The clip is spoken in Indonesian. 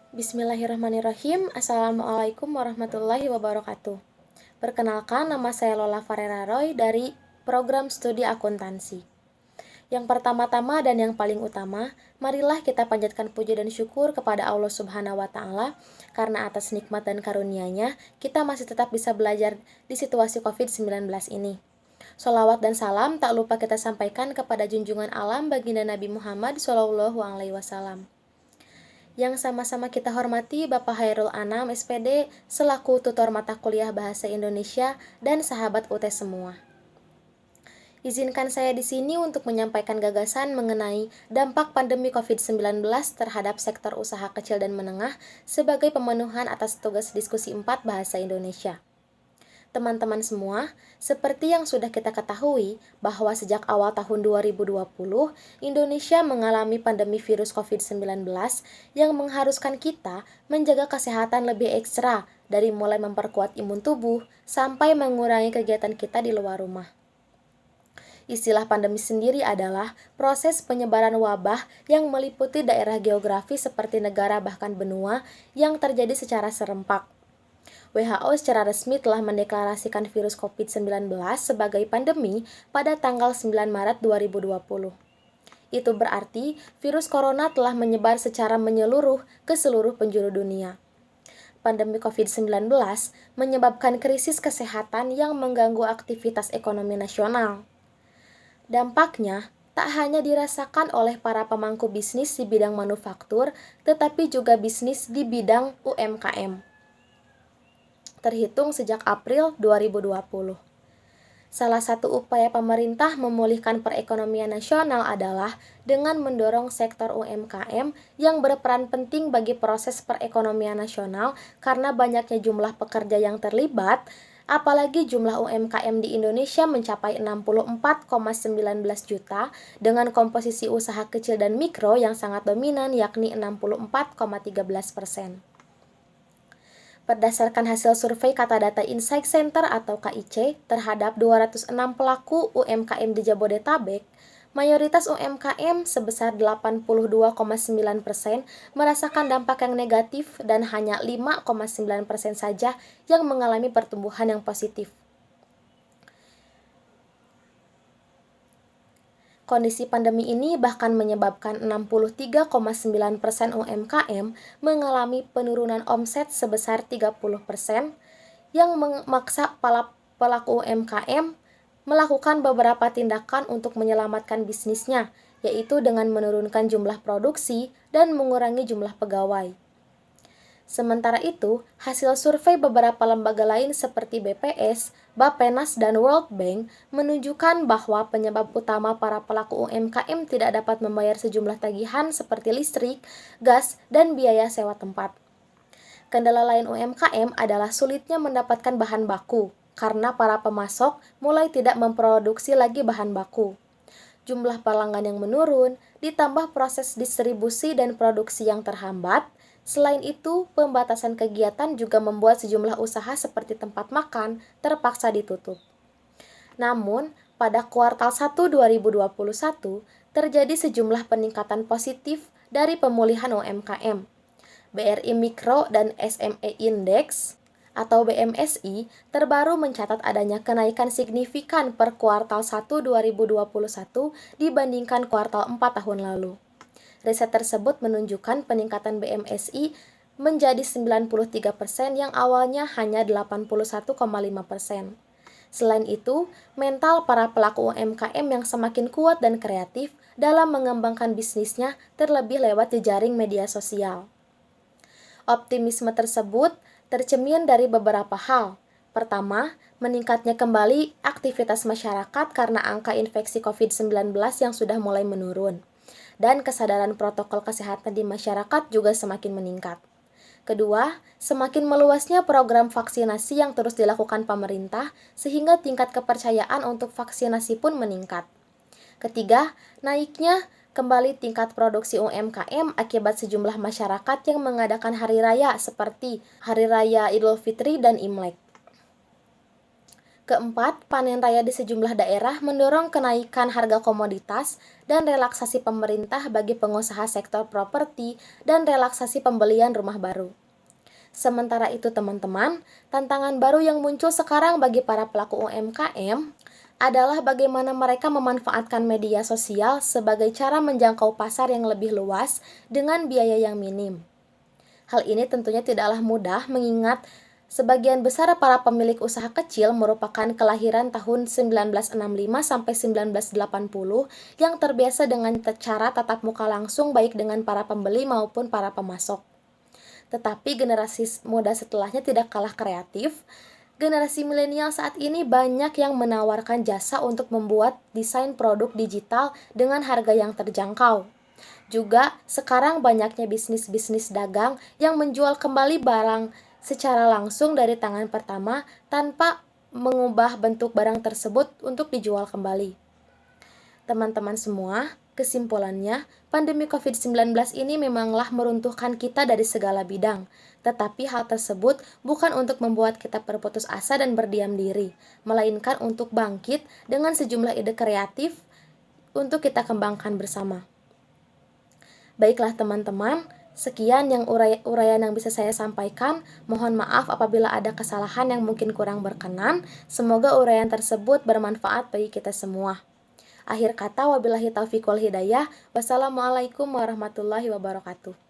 Bismillahirrahmanirrahim. Assalamualaikum warahmatullahi wabarakatuh. Perkenalkan, nama saya Lola Farera Roy dari Program Studi Akuntansi. Yang pertama-tama dan yang paling utama, marilah kita panjatkan puji dan syukur kepada Allah Subhanahu wa Ta'ala, karena atas nikmat dan karunia-Nya kita masih tetap bisa belajar di situasi COVID-19 ini. Sholawat dan salam tak lupa kita sampaikan kepada junjungan alam baginda Nabi Muhammad SAW. Yang sama-sama kita hormati Bapak Hairul Anam SPD selaku tutor mata kuliah Bahasa Indonesia dan sahabat UT semua. Izinkan saya di sini untuk menyampaikan gagasan mengenai dampak pandemi COVID-19 terhadap sektor usaha kecil dan menengah sebagai pemenuhan atas tugas diskusi 4 Bahasa Indonesia. Teman-teman semua, seperti yang sudah kita ketahui bahwa sejak awal tahun 2020, Indonesia mengalami pandemi virus COVID-19 yang mengharuskan kita menjaga kesehatan lebih ekstra dari mulai memperkuat imun tubuh sampai mengurangi kegiatan kita di luar rumah. Istilah pandemi sendiri adalah proses penyebaran wabah yang meliputi daerah geografis seperti negara bahkan benua yang terjadi secara serempak. WHO secara resmi telah mendeklarasikan virus COVID-19 sebagai pandemi pada tanggal 9 Maret 2020. Itu berarti virus corona telah menyebar secara menyeluruh ke seluruh penjuru dunia. Pandemi COVID-19 menyebabkan krisis kesehatan yang mengganggu aktivitas ekonomi nasional. Dampaknya tak hanya dirasakan oleh para pemangku bisnis di bidang manufaktur, tetapi juga bisnis di bidang UMKM. Terhitung sejak April 2020. Salah satu upaya pemerintah memulihkan perekonomian nasional adalah dengan mendorong sektor UMKM yang berperan penting bagi proses perekonomian nasional karena banyaknya jumlah pekerja yang terlibat, apalagi jumlah UMKM di Indonesia mencapai 64,19 juta dengan komposisi usaha kecil dan mikro yang sangat dominan yakni 64,13%. Berdasarkan hasil survei Kata Data Insight Center atau KIC terhadap 206 pelaku UMKM di Jabodetabek, mayoritas UMKM sebesar 82,9% merasakan dampak yang negatif dan hanya 5,9% saja yang mengalami pertumbuhan yang positif. Kondisi pandemi ini bahkan menyebabkan 63,9% UMKM mengalami penurunan omset sebesar 30%, yang memaksa pelaku UMKM melakukan beberapa tindakan untuk menyelamatkan bisnisnya, yaitu dengan menurunkan jumlah produksi dan mengurangi jumlah pegawai. Sementara itu, hasil survei beberapa lembaga lain seperti BPS, Bappenas, dan World Bank menunjukkan bahwa penyebab utama para pelaku UMKM tidak dapat membayar sejumlah tagihan seperti listrik, gas, dan biaya sewa tempat. Kendala lain UMKM adalah sulitnya mendapatkan bahan baku, karena para pemasok mulai tidak memproduksi lagi bahan baku. Jumlah pelanggan yang menurun, ditambah proses distribusi dan produksi yang terhambat. Selain itu, pembatasan kegiatan juga membuat sejumlah usaha seperti tempat makan terpaksa ditutup. Namun, pada kuartal 1 2021, terjadi sejumlah peningkatan positif dari pemulihan UMKM. BRI Mikro dan SME Index atau BMSI terbaru mencatat adanya kenaikan signifikan per kuartal 1 2021 dibandingkan kuartal 4 tahun lalu. Riset tersebut menunjukkan peningkatan BMSI menjadi 93% yang awalnya hanya 81,5%. Selain itu, mental para pelaku UMKM yang semakin kuat dan kreatif dalam mengembangkan bisnisnya terlebih lewat jejaring media sosial. Optimisme tersebut tercermin dari beberapa hal. Pertama, meningkatnya kembali aktivitas masyarakat karena angka infeksi COVID-19 yang sudah mulai menurun. Dan kesadaran protokol kesehatan di masyarakat juga semakin meningkat. Kedua, semakin meluasnya program vaksinasi yang terus dilakukan pemerintah sehingga tingkat kepercayaan untuk vaksinasi pun meningkat. Ketiga, naiknya kembali tingkat produksi UMKM akibat sejumlah masyarakat yang mengadakan hari raya seperti Hari Raya Idul Fitri dan Imlek. Keempat, panen raya di sejumlah daerah mendorong kenaikan harga komoditas dan relaksasi pemerintah bagi pengusaha sektor properti dan relaksasi pembelian rumah baru. Sementara itu teman-teman, tantangan baru yang muncul sekarang bagi para pelaku UMKM adalah bagaimana mereka memanfaatkan media sosial sebagai cara menjangkau pasar yang lebih luas dengan biaya yang minim. Hal ini tentunya tidaklah mudah mengingat sebagian besar para pemilik usaha kecil merupakan kelahiran tahun 1965 sampai 1980 yang terbiasa dengan cara tatap muka langsung baik dengan para pembeli maupun para pemasok. Tetapi generasi muda setelahnya tidak kalah kreatif. Generasi milenial saat ini banyak yang menawarkan jasa untuk membuat desain produk digital dengan harga yang terjangkau. Juga sekarang banyaknya bisnis-bisnis dagang yang menjual kembali barang secara langsung dari tangan pertama tanpa mengubah bentuk barang tersebut untuk dijual kembali. Teman-teman semua, kesimpulannya, pandemi COVID-19 ini memanglah meruntuhkan kita dari segala bidang. Tetapi hal tersebut bukan untuk membuat kita berputus asa dan berdiam diri, melainkan untuk bangkit dengan sejumlah ide kreatif untuk kita kembangkan bersama. Baiklah teman-teman, sekian yang uraian yang bisa saya sampaikan. Mohon maaf apabila ada kesalahan yang mungkin kurang berkenan. Semoga uraian tersebut bermanfaat bagi kita semua. Akhir kata, wabillahi taufiq wal hidayah. Wassalamualaikum warahmatullahi wabarakatuh.